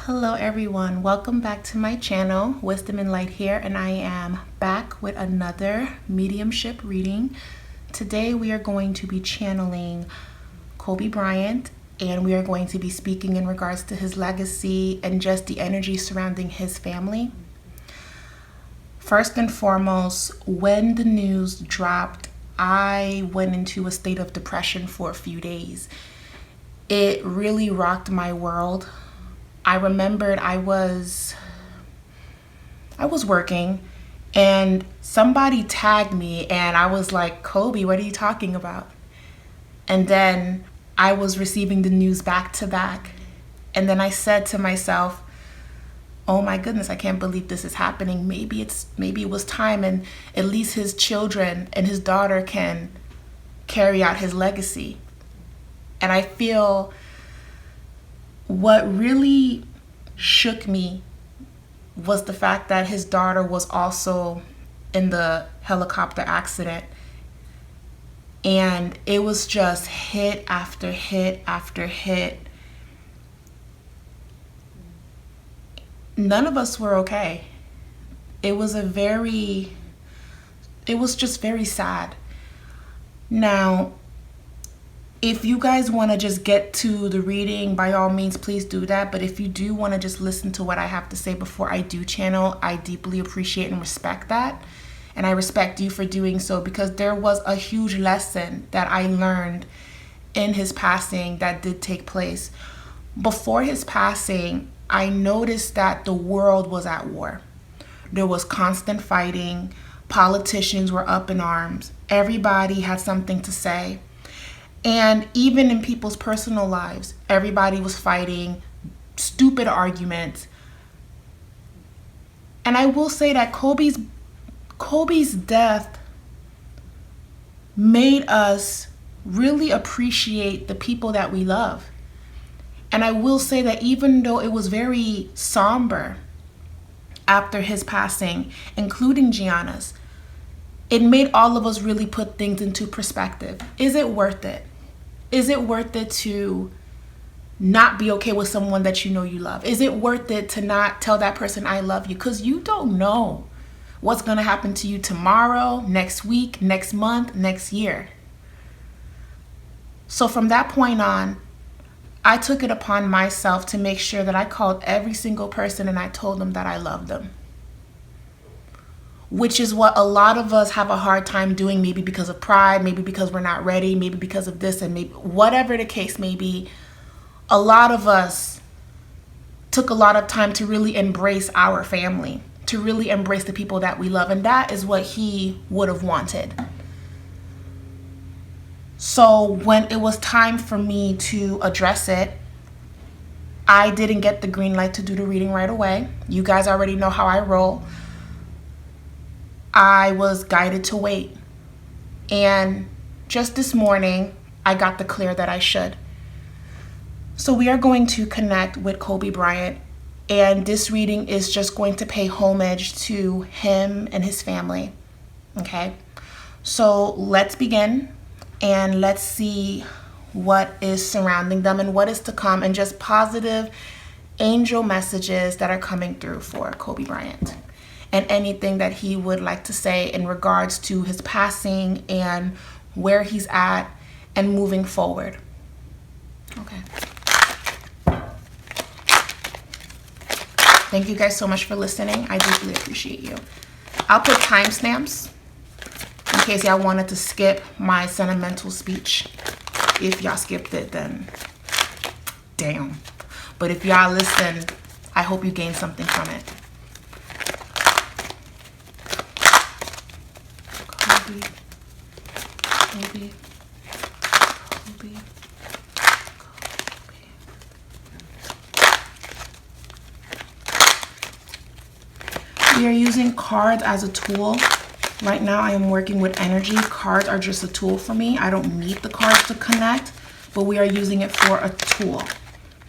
Hello everyone, welcome back to my channel. Wisdom and Light here, and I am back with another mediumship reading. Today we are going to be channeling Kobe Bryant, and we are going to be speaking in regards to his legacy and just the energy surrounding his family. First and foremost, when the news dropped, I went into a state of depression for a few days. It really rocked my world. I remembered I was working and somebody tagged me and I was like, Kobe, what are you talking about? And then I was receiving the news back to back. And then I said to myself, oh my goodness, I can't believe this is happening. Maybe it was time, and at least his children and his daughter can carry out his legacy. And I feel what really shook me was the fact that his daughter was also in the helicopter accident. And it was just hit after hit after hit. None of us were okay. It was just very sad. Now, if you guys want to just get to the reading, by all means, please do that. But if you do want to just listen to what I have to say before I do channel, I deeply appreciate and respect that. And I respect you for doing so, because there was a huge lesson that I learned in his passing that did take place. Before his passing, I noticed that the world was at war. There was constant fighting. Politicians were up in arms. Everybody had something to say. And even in people's personal lives, everybody was fighting, stupid arguments. And I will say that Kobe's death made us really appreciate the people that we love. And I will say that even though it was very somber after his passing, including Gianna's, it made all of us really put things into perspective. Is it worth it? Is it worth it to not be okay with someone that you know you love? Is it worth it to not tell that person I love you? Because you don't know what's going to happen to you tomorrow, next week, next month, next year. So from that point on, I took it upon myself to make sure that I called every single person and I told them that I loved them. Which is what a lot of us have a hard time doing, maybe because of pride, maybe because we're not ready, maybe because of this, and maybe whatever the case may be. A lot of us took a lot of time to really embrace our family, to really embrace the people that we love, and that is what he would have wanted. So when it was time for me to address it, I didn't get the green light to do the reading right away. You guys already know how I roll. I was guided to wait. And just this morning, I got the clear that I should. So we are going to connect with Kobe Bryant. And this reading is just going to pay homage to him and his family. Okay? So let's begin. And let's see what is surrounding them and what is to come. And just positive angel messages that are coming through for Kobe Bryant. And anything that he would like to say in regards to his passing and where he's at and moving forward. Okay. Thank you guys so much for listening. I deeply appreciate you. I'll put timestamps in case y'all wanted to skip my sentimental speech. If y'all skipped it, then damn. But if y'all listened, I hope you gained something from it. Kobe. We are using cards as a tool. Right now I am working with energy. Cards are just a tool for me. I don't need the cards to connect, but we are using it for a tool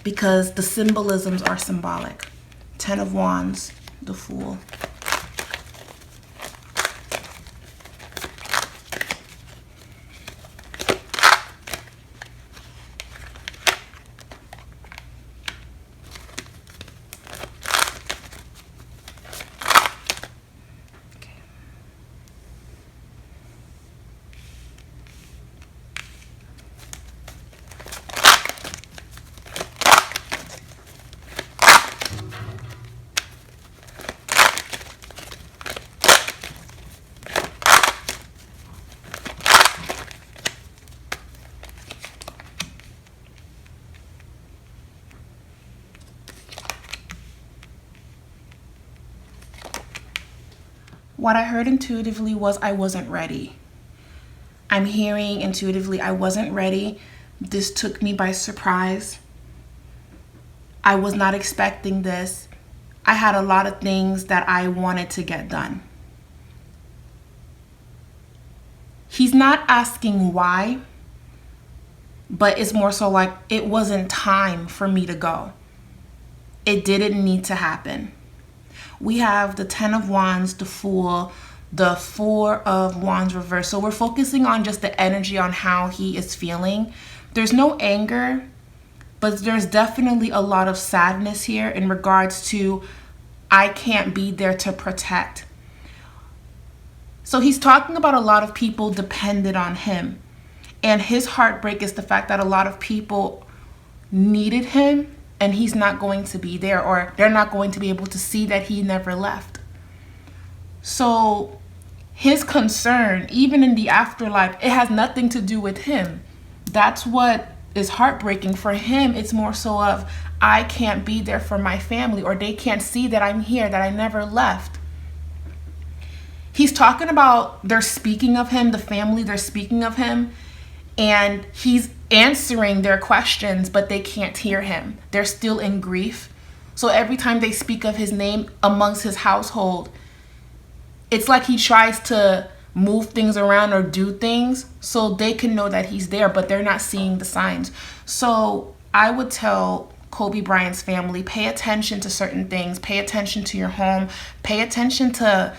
because the symbolisms are symbolic. 10 of Wands, the Fool. What I heard intuitively was I wasn't ready. I'm hearing intuitively I wasn't ready. This took me by surprise. I was not expecting this. I had a lot of things that I wanted to get done. He's not asking why, but it's more so like it wasn't time for me to go. It didn't need to happen. We have the 10 of Wands, the Fool, the 4 of Wands reversed. So we're focusing on just the energy on how he is feeling. There's no anger, but there's definitely a lot of sadness here in regards to I can't be there to protect. So he's talking about a lot of people depended on him. And his heartbreak is the fact that a lot of people needed him and he's not going to be there, or they're not going to be able to see that he never left. So his concern, even in the afterlife, it has nothing to do with him. That's what is heartbreaking for him. It's more so of I can't be there for my family, or they can't see that I'm here, that I never left. He's talking about they're speaking of him, the family, they're speaking of him, and he's answering their questions, but they can't hear him. They're still in grief. So every time they speak of his name amongst his household, it's like he tries to move things around or do things so they can know that he's there, but they're not seeing the signs. So I would tell Kobe Bryant's family, pay attention to certain things, pay attention to your home, pay attention to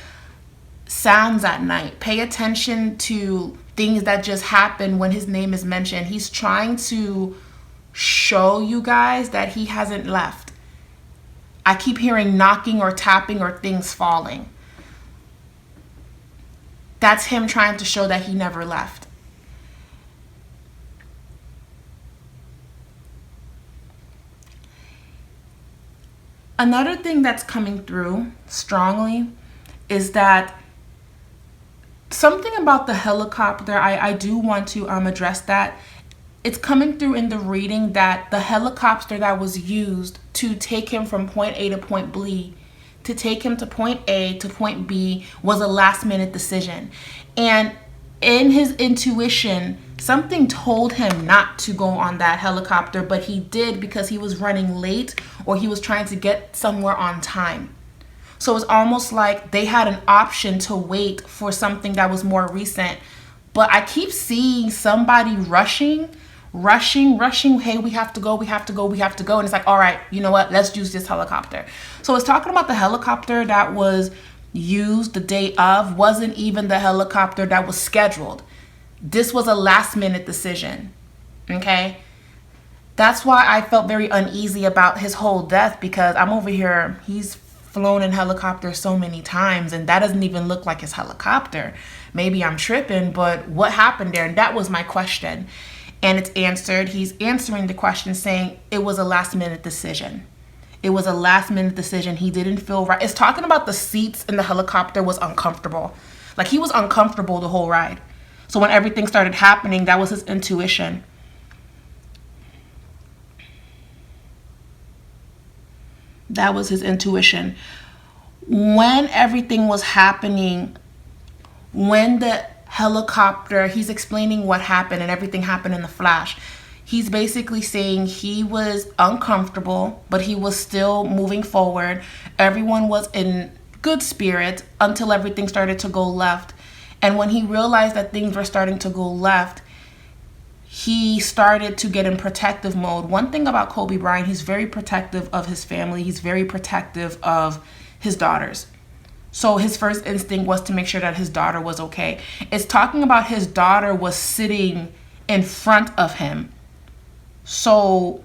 sounds at night, pay attention to things that just happen when his name is mentioned. He's trying to show you guys that he hasn't left. I keep hearing knocking or tapping or things falling. That's him trying to show that he never left. Another thing that's coming through strongly is that something about the helicopter, I do want to address that. It's coming through in the reading that the helicopter that was used to take him from point A to point B, to take him to point A to point B, was a last minute decision. And in his intuition, something told him not to go on that helicopter, but he did because he was running late or he was trying to get somewhere on time. So it's almost like they had an option to wait for something that was more recent. But I keep seeing somebody rushing. Hey, we have to go. And it's like, all right, you know what? Let's use this helicopter. So it's talking about the helicopter that was used the day of wasn't even the helicopter that was scheduled. This was a last minute decision. Okay? That's why I felt very uneasy about his whole death, because I'm over here. He's flown in helicopters so many times and that doesn't even look like his helicopter. Maybe I'm tripping, but what happened there? And that was my question. And it's answered. He's answering the question saying it was a last minute decision. It was a last minute decision. He didn't feel right. It's talking about the seats in the helicopter was uncomfortable. Like he was uncomfortable the whole ride. So when everything started happening, that was his intuition. That was his intuition. When everything was happening, when the helicopter, he's explaining what happened and everything happened in the flash. He's basically saying he was uncomfortable, but he was still moving forward. Everyone was in good spirit until everything started to go left. And when he realized that things were starting to go left, he started to get in protective mode. One thing about Kobe Bryant, he's very protective of his family. He's very protective of his daughters. So his first instinct was to make sure that his daughter was okay. It's talking about his daughter was sitting in front of him. So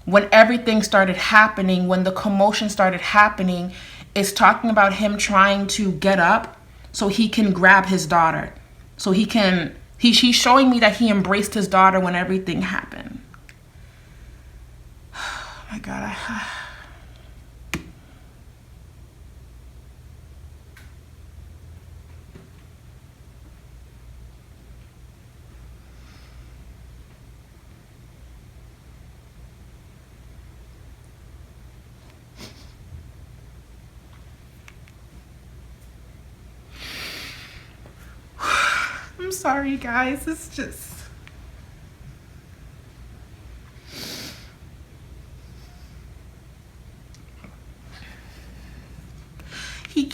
when everything started happening, when the commotion started happening, it's talking about him trying to get up so he can grab his daughter. So he can... He's showing me that he embraced his daughter when everything happened. Oh my God. I'm sorry, guys. It's just... He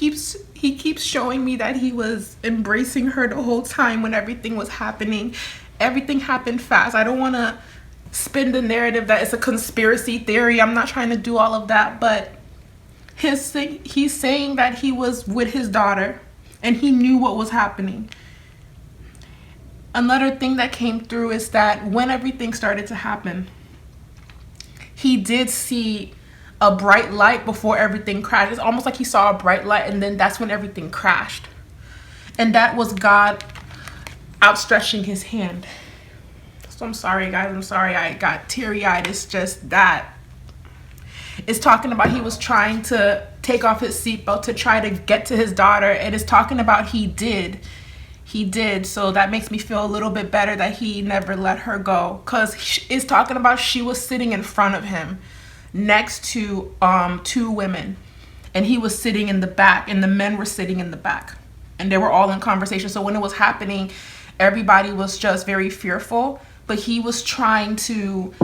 keeps showing me that he was embracing her the whole time when everything was happening. Everything happened fast. I don't want to spin the narrative that it's a conspiracy theory. I'm not trying to do all of that, but he's saying that he was with his daughter and he knew what was happening. Another thing that came through is that when everything started to happen, he did see a bright light before everything crashed. It's almost like he saw a bright light, and then that's when everything crashed. And that was God outstretching his hand. So I'm sorry, guys. I'm sorry I got teary-eyed. It's just that. It's talking about he was trying to take off his seatbelt to try to get to his daughter. And it's talking about he did. He did. So that makes me feel a little bit better that he never let her go. Because it's talking about she was sitting in front of him next to two women, and he was sitting in the back, and the men were sitting in the back, and they were all in conversation. So when it was happening, everybody was just very fearful, but he was trying to...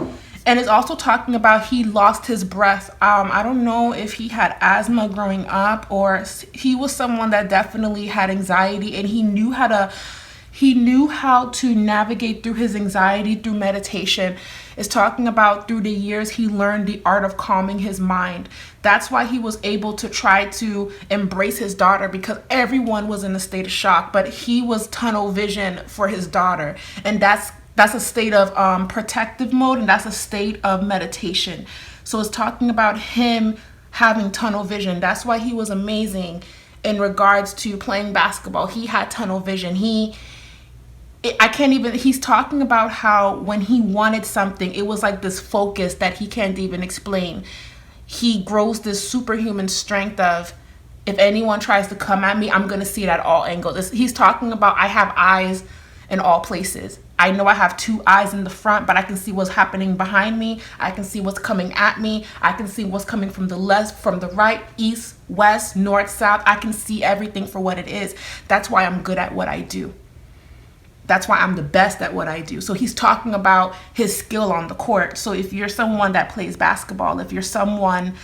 And it's also talking about he lost his breath. I don't know if he had asthma growing up, or he was someone that definitely had anxiety, and he knew how to navigate through his anxiety through meditation. It's talking about through the years he learned the art of calming his mind. That's why he was able to try to embrace his daughter, because everyone was in a state of shock, but he was tunnel vision for his daughter. And that's a state of protective mode, and that's a state of meditation. So it's talking about him having tunnel vision. That's why he was amazing in regards to playing basketball. He had tunnel vision. He's talking about how when he wanted something, it was like this focus that he can't even explain. He grows this superhuman strength of, if anyone tries to come at me, I'm going to see it at all angles. He's talking about, I have eyes in all places. I know I have two eyes in the front, but I can see what's happening behind me. I can see what's coming at me. I can see what's coming from the left, from the right, east, west, north, south. I can see everything for what it is. That's why I'm good at what I do. That's why I'm the best at what I do. So he's talking about his skill on the court. So if you're someone that plays basketball, if you're someone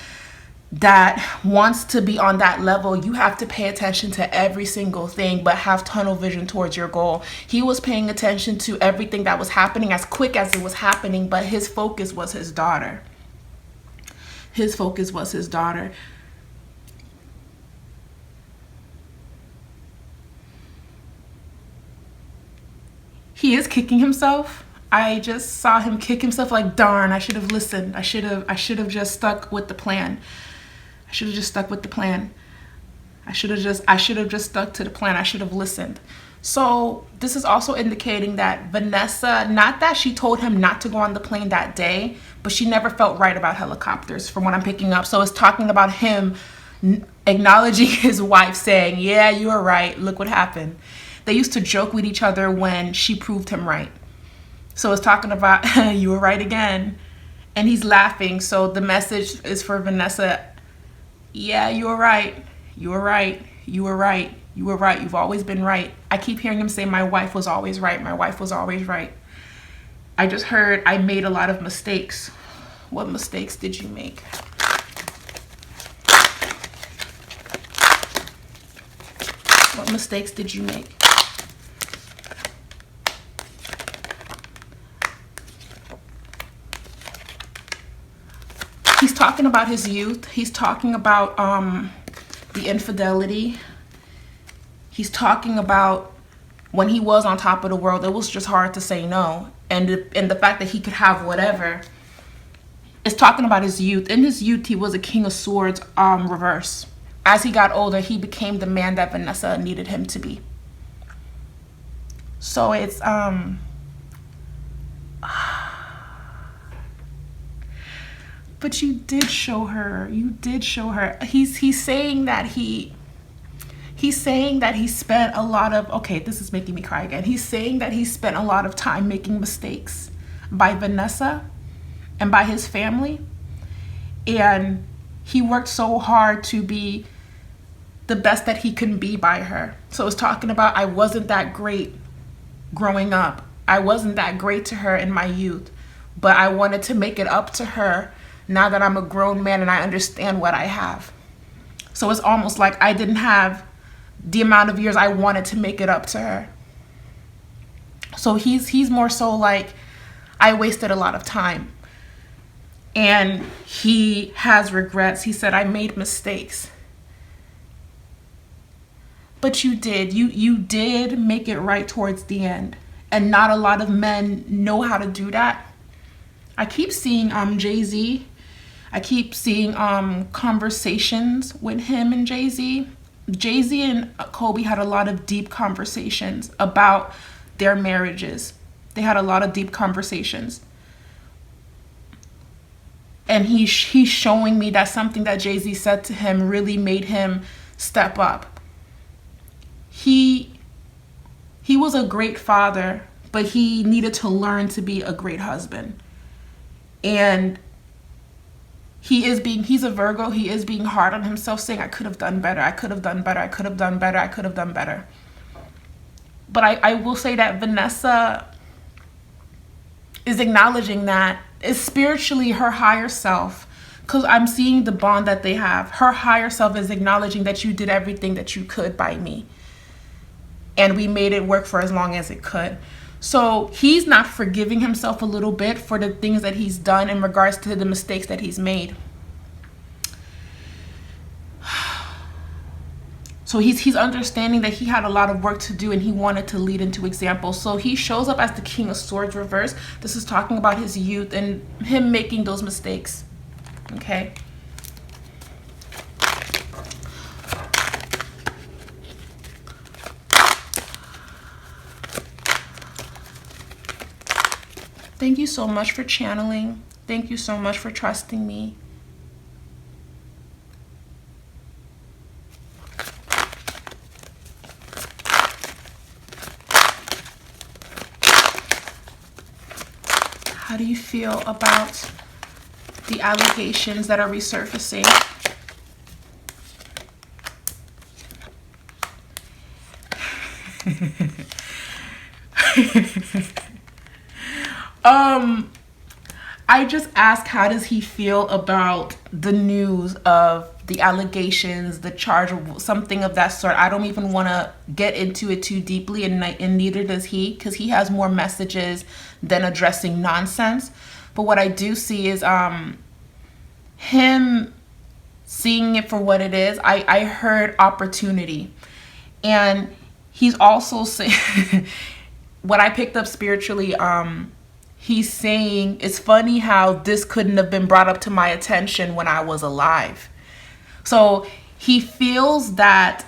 that wants to be on that level, you have to pay attention to every single thing, but have tunnel vision towards your goal. He was paying attention to everything that was happening as quick as it was happening, but his focus was his daughter. His focus was his daughter. He is kicking himself. I just saw him kick himself, like, darn, I should have listened. I should have just stuck with the plan. I should have just stuck with the plan. I should have just stuck to the plan. I should have listened. So this is also indicating that Vanessa, not that she told him not to go on the plane that day, but she never felt right about helicopters, from what I'm picking up. So it's talking about him acknowledging his wife, saying, yeah, you were right. Look what happened. They used to joke with each other when she proved him right. So it's talking about, you were right again. And he's laughing. So the message is for Vanessa. Yeah, you were right. You were right. You were right. You were right. You've always been right. I keep hearing him say, my wife was always right. My wife was always right. I just heard I made a lot of mistakes. What mistakes did you make? What mistakes did you make? He's talking about his youth. He's talking about the infidelity. He's talking about when he was on top of the world, it was just hard to say no. And the fact that he could have whatever. It's talking about his youth. In his youth, he was a King of Swords reverse. As he got older, he became the man that Vanessa needed him to be. So it's but you did show her. You did show her. He's saying that he spent a lot of, okay, this is making me cry again. He's saying that he spent a lot of time making mistakes by Vanessa and by his family. And he worked so hard to be the best that he can be by her. So it's talking about, I wasn't that great growing up. I wasn't that great to her in my youth, but I wanted to make it up to her now that I'm a grown man and I understand what I have. So it's almost like I didn't have the amount of years I wanted to make it up to her. So he's more so like, I wasted a lot of time. And he has regrets. He said, I made mistakes. But you did. You did make it right towards the end. And not a lot of men know how to do that. I keep seeing Jay-Z. I keep seeing conversations with him and Jay-Z. Jay-Z and Kobe had a lot of deep conversations about their marriages. They had a lot of deep conversations. And he's showing me that something that Jay-Z said to him really made him step up. He was a great father, but he needed to learn to be a great husband. And he's a Virgo. He is being hard on himself, saying, I could have done better. I could have done better. I could have done better. I could have done better. But I will say that Vanessa is acknowledging that it's spiritually her higher self, because I'm seeing the bond that they have. Her higher self is acknowledging that you did everything that you could by me. And we made it work for as long as it could. So he's not forgiving himself a little bit for the things that he's done in regards to the mistakes that he's made. So he's understanding that he had a lot of work to do and he wanted to lead into example. So he shows up as the King of Swords reverse. This is talking about his youth and him making those mistakes. Okay. Thank you so much for channeling. Thank you so much for trusting me. How do you feel about the allegations that are resurfacing? I just asked, how does he feel about the news of the allegations, the charge, something of that sort? I don't even want to get into it too deeply, and neither does he, because he has more messages than addressing nonsense. But what I do see is him seeing it for what it is. I heard opportunity, and he's also saying what I picked up spiritually. He's saying, it's funny how this couldn't have been brought up to my attention when I was alive. So he feels that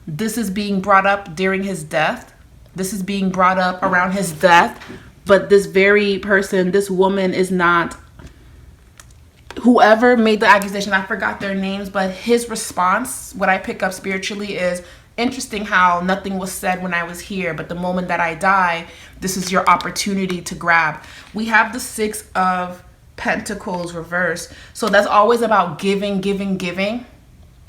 this is being brought up during his death. This is being brought up around his death. But this very person, this woman, is not, whoever made the accusation, I forgot their names, but his response, what I pick up spiritually, is interesting how nothing was said when I was here, but the moment that I die, this is your opportunity to grab. We have the Six of Pentacles reversed. So that's always about giving, giving, giving.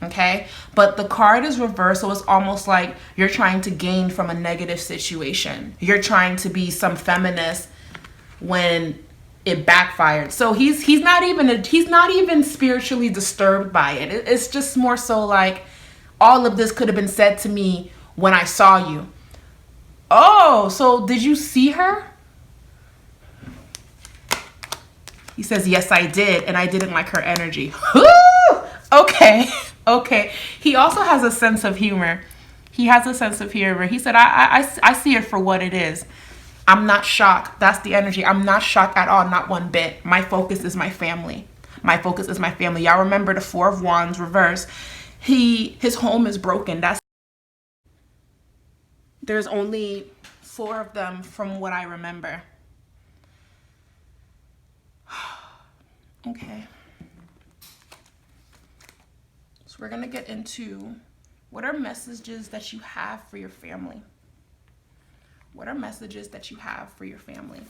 Okay. But the card is reversed. So it's almost like you're trying to gain from a negative situation. You're trying to be some feminist when it backfired. So he's not even spiritually disturbed by it. It's just more so like, all of this could have been said to me when I saw you. Oh, so did you see her? He says, yes, I did. And I didn't like her energy. Okay. Okay. He also has a sense of humor. He has a sense of humor. He said, I see it for what it is. I'm not shocked. That's the energy. I'm not shocked at all. Not one bit. My focus is my family. My focus is my family. Y'all remember the Four of Wands reverse. His home is broken. There's only 4 of them from what I remember. Okay. So we're going to get into what are messages that you have for your family. What are messages that you have for your family?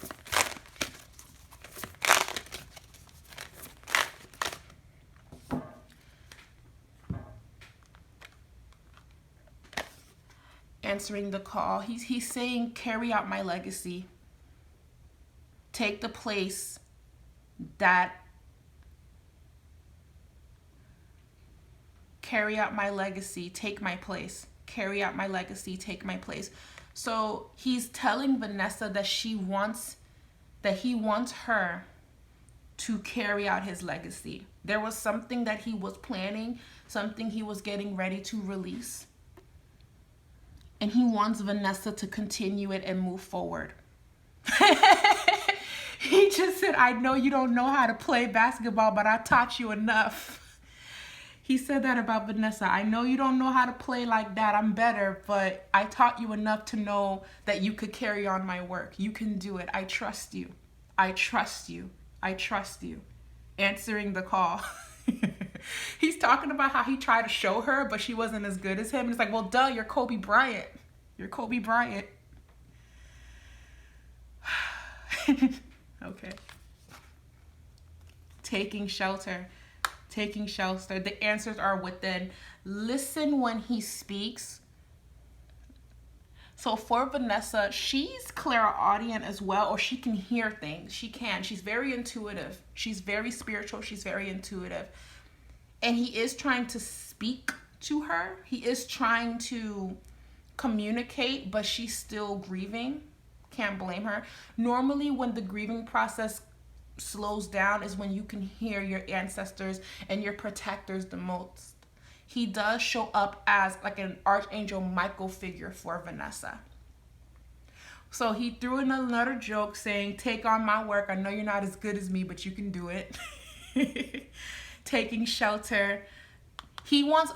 answering the call. He's saying, carry out my legacy. Take the place that, carry out my legacy, take my place. Carry out my legacy, take my place. So he's telling Vanessa that he wants her to carry out his legacy. There was something that he was planning, something he was getting ready to release. And he wants Vanessa to continue it and move forward. He just said, I know you don't know how to play basketball, but I taught you enough. He said that about Vanessa. I know you don't know how to play like that. I'm better, but I taught you enough to know that you could carry on my work. You can do it. I trust you. I trust you. I trust you. Answering the call. He's talking about how he tried to show her, but she wasn't as good as him. And it's like, well, duh, you're Kobe Bryant. You're Kobe Bryant. Okay. Taking shelter. Taking shelter. The answers are within. Listen when he speaks. So for Vanessa, she's clairaudient as well, or she can hear things. She can. She's very intuitive. She's very spiritual. She's very intuitive. And he is trying to speak to her. He is trying to communicate, but she's still grieving. Can't blame her. Normally, when the grieving process slows down is when you can hear your ancestors and your protectors the most. He does show up as like an Archangel Michael figure for Vanessa. So he threw in another joke saying, take on my work. I know you're not as good as me, but you can do it. Taking shelter. He wants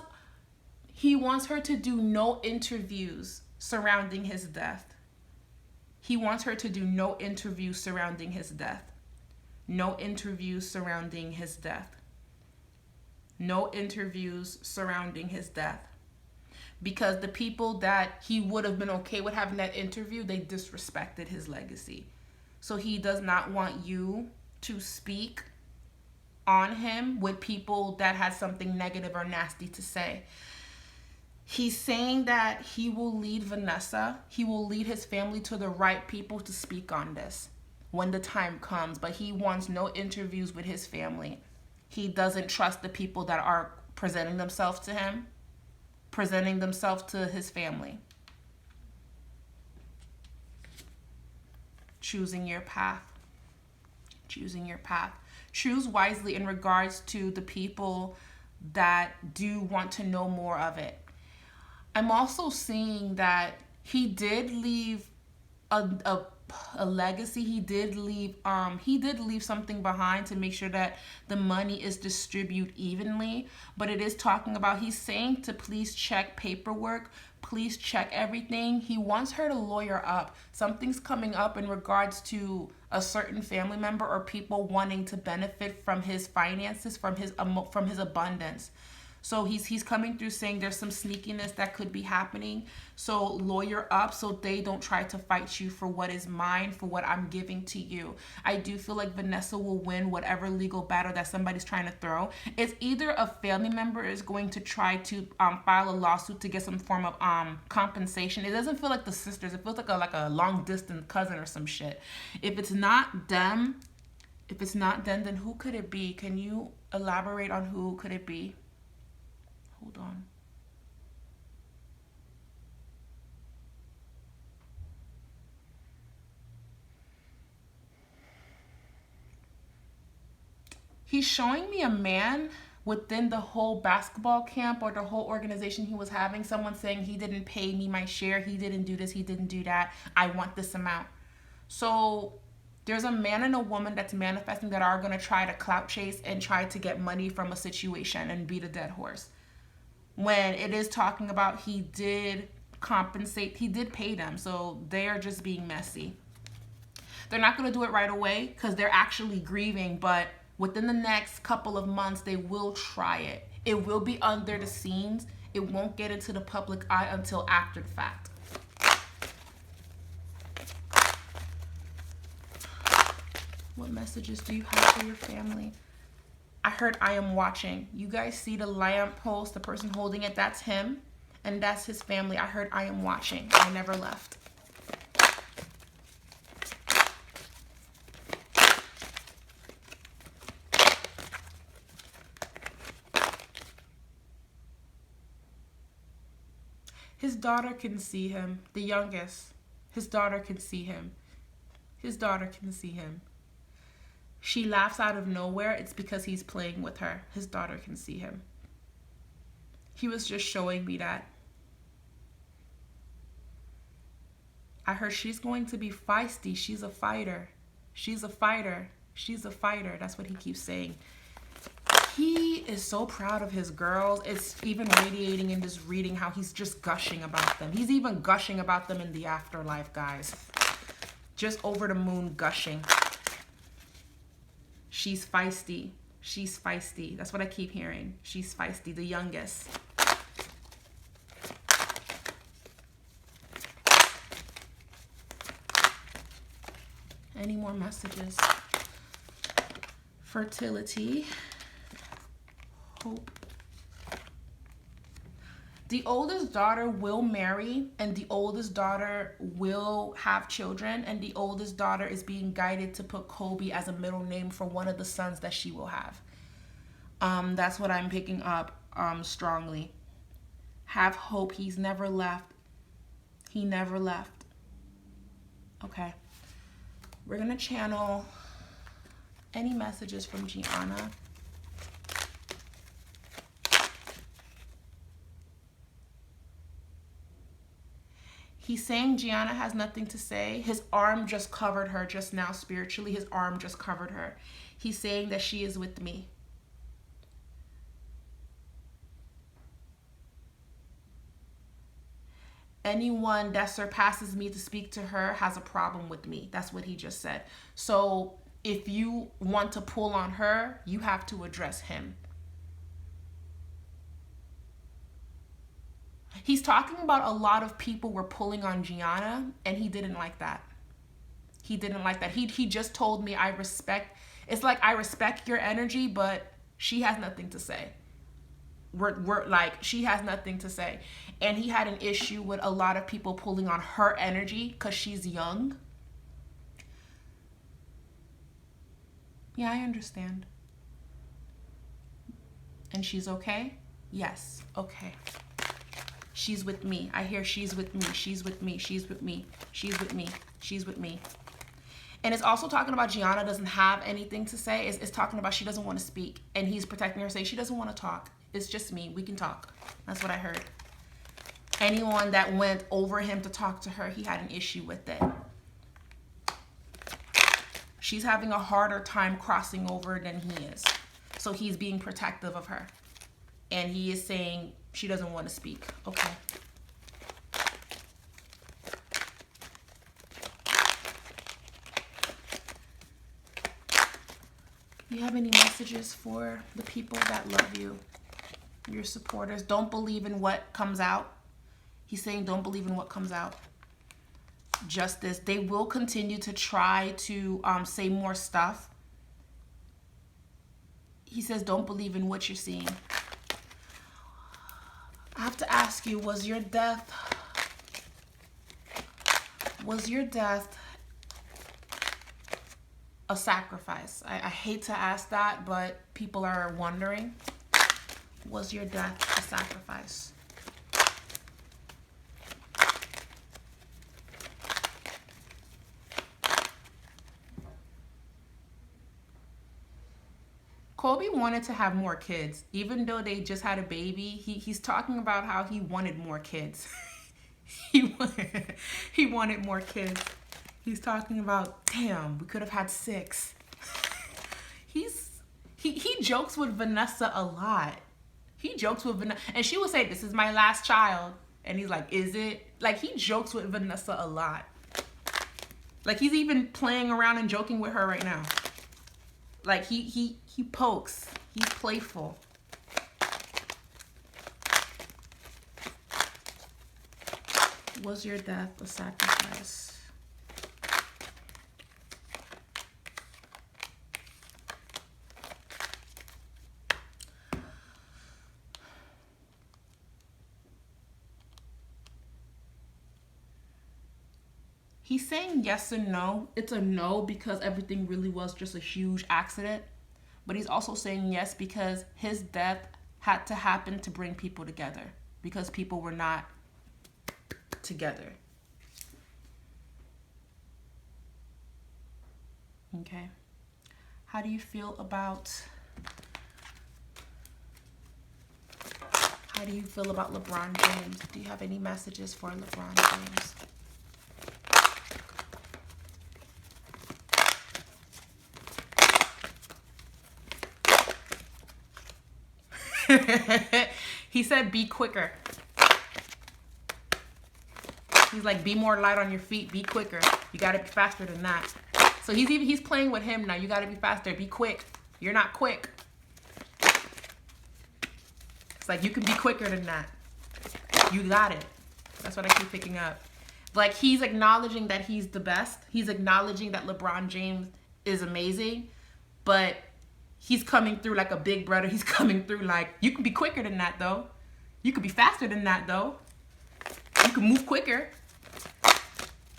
her to do no interviews surrounding his death. He wants her to do no interviews surrounding his death. No interviews surrounding his death. No interviews surrounding his death. Because the people that he would have been okay with having that interview, they disrespected his legacy. So he does not want you to speak on him with people that had something negative or nasty to say. He's saying that he will lead Vanessa, he will lead his family to the right people to speak on this when the time comes, but he wants no interviews with his family. He doesn't trust the people that are presenting themselves to him, presenting themselves to his family. Choosing your path. Choosing your path. Choose wisely in regards to the people that do want to know more of it. I'm also seeing that he did leave a legacy. He did leave something behind to make sure that the money is distributed evenly. But it is talking about, he's saying to please check paperwork, please check everything. He wants her to lawyer up. Something's coming up in regards to a certain family member or people wanting to benefit from his finances, from his abundance. So he's coming through saying there's some sneakiness that could be happening. So lawyer up so they don't try to fight you for what is mine, for what I'm giving to you. I do feel like Vanessa will win whatever legal battle that somebody's trying to throw. It's either a family member is going to try to file a lawsuit to get some form of compensation. It doesn't feel like the sisters. It feels like a long distance cousin or some shit. If it's not them, then who could it be? Can you elaborate on who could it be? Hold on. He's showing me a man within the whole basketball camp or the whole organization he was having. Someone saying he didn't pay me my share. He didn't do this. He didn't do that. I want this amount. So there's a man and a woman that's manifesting that are going to try to clout chase and try to get money from a situation and beat a dead horse. When it is talking about he did compensate, he did pay them, so they are just being messy. They're not going to do it right away because they're actually grieving, but within the next couple of months, they will try it. It will be under the scenes. It won't get into the public eye until after the fact. What messages do you have for your family? I heard I am watching. You guys see the lamp post, the person holding it, that's him. And that's his family. I heard I am watching. I never left. His daughter can see him, the youngest. His daughter can see him. His daughter can see him. She laughs out of nowhere. It's because he's playing with her. His daughter can see him. He was just showing me that. I heard she's going to be feisty. She's a fighter. She's a fighter. She's a fighter. That's what he keeps saying. He is so proud of his girls. It's even radiating in this reading how he's just gushing about them. He's even gushing about them in the afterlife, guys. Just over the moon gushing. She's feisty. She's feisty. That's what I keep hearing. She's feisty, the youngest. Any more messages? Fertility. Hope. The oldest daughter will marry, and the oldest daughter will have children, and the oldest daughter is being guided to put Kobe as a middle name for one of the sons that she will have. That's what I'm picking up strongly. Have hope. He's never left. He never left. Okay. We're going to channel any messages from Gianna. He's saying Gianna has nothing to say. His arm just covered her just now spiritually. His arm just covered her. He's saying that she is with me. Anyone that surpasses me to speak to her has a problem with me. That's what he just said. So if you want to pull on her, you have to address him. He's talking about a lot of people were pulling on Gianna, and he didn't like that. He didn't like that. He just told me, it's like, I respect your energy, but she has nothing to say. We're like, she has nothing to say. And he had an issue with a lot of people pulling on her energy because she's young. Yeah, I understand. And she's okay? Yes, okay. She's with me. I hear she's with me. She's with me. She's with me. She's with me. She's with me. And it's also talking about Gianna doesn't have anything to say. It's talking about she doesn't want to speak. And he's protecting her, saying she doesn't want to talk. It's just me. We can talk. That's what I heard. Anyone that went over him to talk to her, he had an issue with it. She's having a harder time crossing over than he is. So he's being protective of her. And he is saying she doesn't want to speak. Okay. Do you have any messages for the people that love you, your supporters? Don't believe in what comes out. He's saying don't believe in what comes out. Justice. They will continue to try to say more stuff. He says don't believe in what you're seeing. I have to ask you, was your death a sacrifice? I hate to ask that, but people are wondering. Was your death a sacrifice? Kobe wanted to have more kids. Even though they just had a baby, he's talking about how he wanted more kids. he wanted more kids. He's talking about, damn, we could have had 6. He jokes with Vanessa a lot. He jokes with Vanessa, and she would say, this is my last child. And he's like, is it? Like, he jokes with Vanessa a lot. Like, he's even playing around and joking with her right now. Like, he pokes. He's playful. Was your death a sacrifice? He's saying yes and no. It's a no because everything really was just a huge accident. But he's also saying yes because his death had to happen to bring people together, because people were not together. Okay. How do you feel about LeBron James? Do you have any messages for LeBron James? He said be quicker. He's like, be more light on your feet, be quicker. You gotta be faster than that. So he's playing with him now. You gotta be faster, be quick. You're not quick. It's like, you can be quicker than that. You got it. That's what I keep picking up. Like, he's acknowledging that he's the best. He's acknowledging that LeBron James is amazing, but he's coming through like a big brother. He's coming through like, you can be quicker than that though. You could be faster than that though. You can move quicker.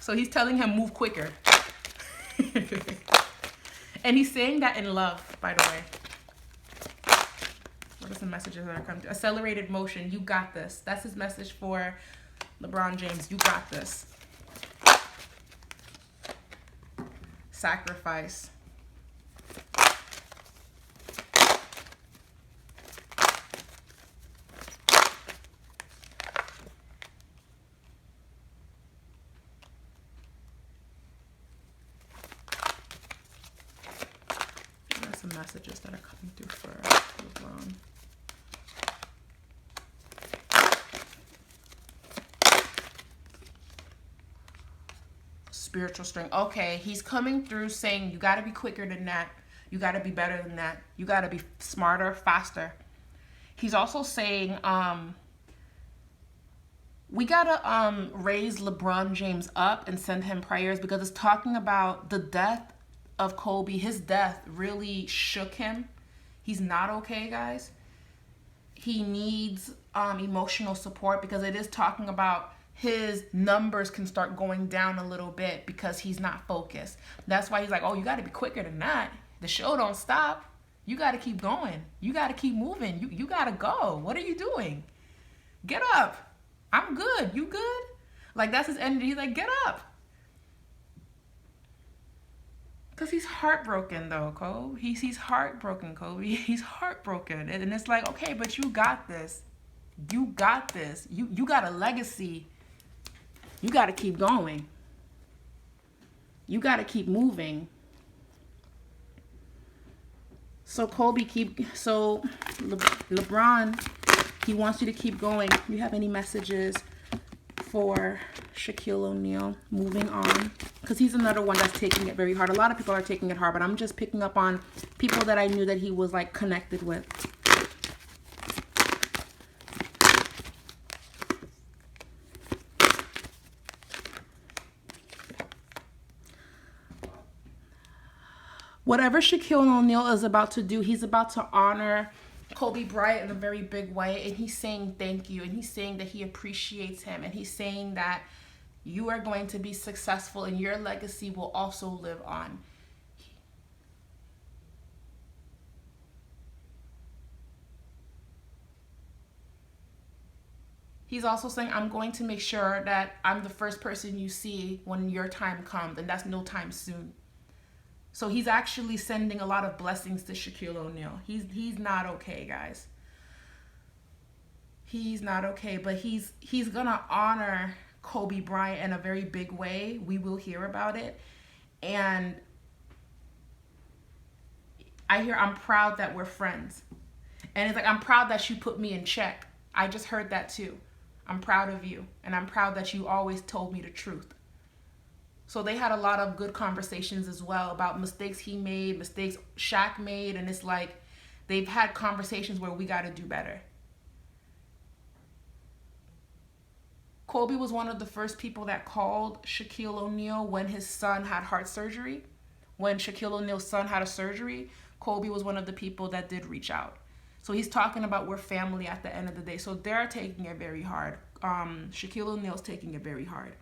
So he's telling him move quicker. And he's saying that in love, by the way. What are some messages that are coming through? Accelerated motion, you got this. That's his message for LeBron James. You got this. Sacrifice. Some messages that are coming through for LeBron. Spiritual strength. Okay, he's coming through saying you got to be quicker than that. You got to be better than that. You got to be smarter, faster. He's also saying we got to raise LeBron James up and send him prayers, because it's talking about the death of Kobe. His death really shook him. He's not okay, guys. He needs emotional support, because it is talking about his numbers can start going down a little bit because he's not focused. That's why he's like, oh, you got to be quicker than that. The show don't stop. You got to keep going. You got to keep moving. You got to go. What are you doing? Get up. I'm good. You good? Like, that's his energy. He's like, get up. Because he's heartbroken, though, Kobe. He's heartbroken, Kobe. He's heartbroken. And it's like, okay, but you got this. You got this. You got a legacy. You got to keep going. You got to keep moving. So LeBron, he wants you to keep going. Do you have any messages for Shaquille O'Neal moving on? Because he's another one that's taking it very hard. A lot of people are taking it hard, but I'm just picking up on people that I knew that he was like connected with. Whatever Shaquille O'Neal is about to do, he's about to honor Kobe Bryant in a very big way, and he's saying thank you, and he's saying that he appreciates him, and he's saying that you are going to be successful and your legacy will also live on. He's also saying, I'm going to make sure that I'm the first person you see when your time comes, and that's no time soon. So he's actually sending a lot of blessings to Shaquille O'Neal. He's not okay, guys. He's not okay, but he's gonna honor Kobe Bryant in a very big way. We will hear about it. And I hear, I'm proud that we're friends. And it's like, I'm proud that you put me in check. I just heard that too. I'm proud of you. And I'm proud that you always told me the truth. So they had a lot of good conversations as well about mistakes he made, mistakes Shaq made. And it's like, they've had conversations where we got to do better. Kobe was one of the first people that called Shaquille O'Neal when his son had heart surgery. When Shaquille O'Neal's son had a surgery, Kobe was one of the people that did reach out. So he's talking about we're family at the end of the day. So they're taking it very hard. Shaquille O'Neal's taking it very hard.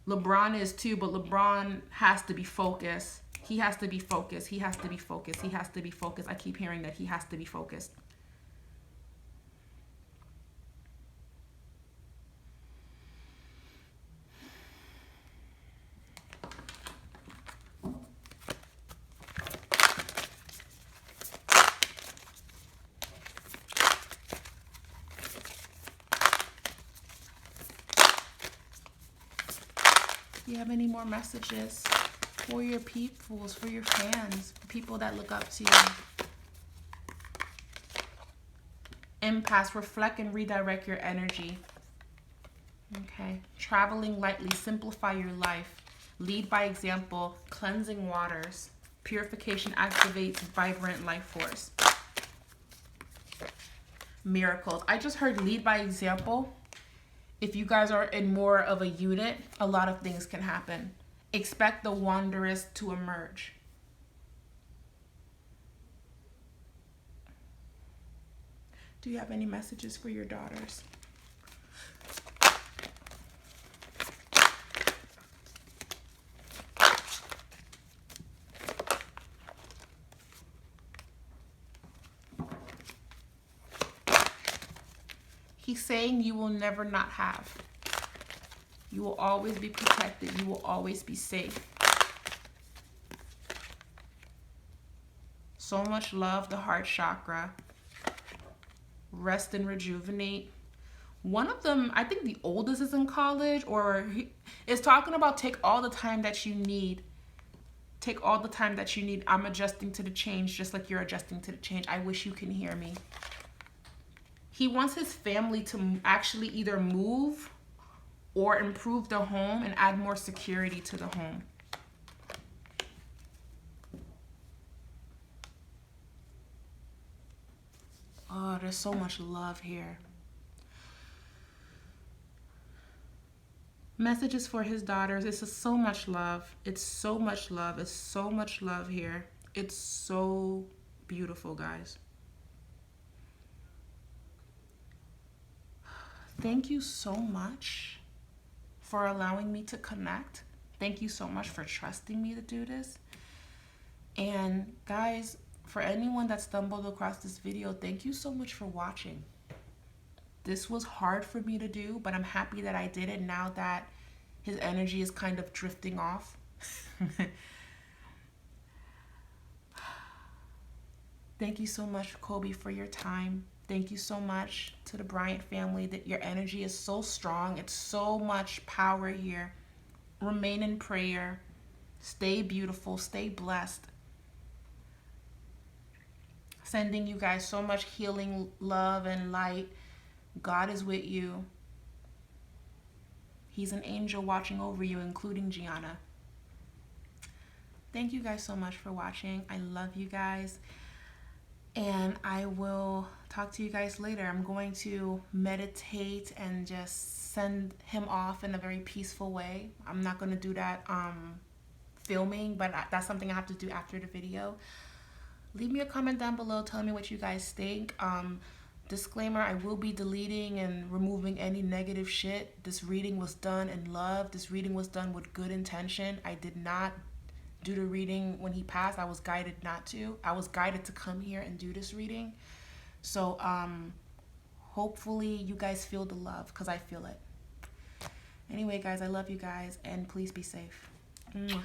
LeBron is too, but LeBron has to be focused. He has to be focused. He has to be focused. He has to be focused. I keep hearing that he has to be focused. Do you have any more messages for your peoples, for your fans, for people that look up to you? Empaths, reflect and redirect your energy. Okay. Traveling lightly, simplify your life. Lead by example, cleansing waters. Purification activates vibrant life force. Miracles. I just heard lead by example. If you guys are in more of a unit, a lot of things can happen. Expect the wondrous to emerge. Do you have any messages for your daughters? He's saying you will never not have. You will always be protected. You will always be safe. So much love, the heart chakra. Rest and rejuvenate. One of them, I think the oldest is in college, or is talking about take all the time that you need. Take all the time that you need. I'm adjusting to the change just like you're adjusting to the change. I wish you can hear me. He wants his family to actually either move or improve the home and add more security to the home. Oh, there's so much love here. Messages for his daughters. This is so much love. It's so much love. It's so much love here. It's so beautiful, guys. Thank you so much for allowing me to connect. Thank you so much for trusting me to do this. And guys, for anyone that stumbled across this video, thank you so much for watching. This was hard for me to do, but I'm happy that I did it now that his energy is kind of drifting off. Thank you so much, Kobe, for your time. Thank you so much to the Bryant family. That your energy is so strong. It's so much power here. Remain in prayer. Stay beautiful. Stay blessed. Sending you guys so much healing, love, and light. God is with you. He's an angel watching over you, including Gianna. Thank you guys so much for watching. I love you guys. And I will talk to you guys later. I'm going to meditate and just send him off in a very peaceful way. I'm not going to do that filming, but that's something I have to do after the video. Leave me a comment down below telling me what you guys think. Disclaimer, I will be deleting and removing any negative shit. This reading was done in love. This reading was done with good intention. I did not do the reading when he passed. I was guided not to. I was guided to come here and do this reading. So hopefully you guys feel the love, because I feel it. Anyway, guys, I love you guys, and please be safe. Mwah.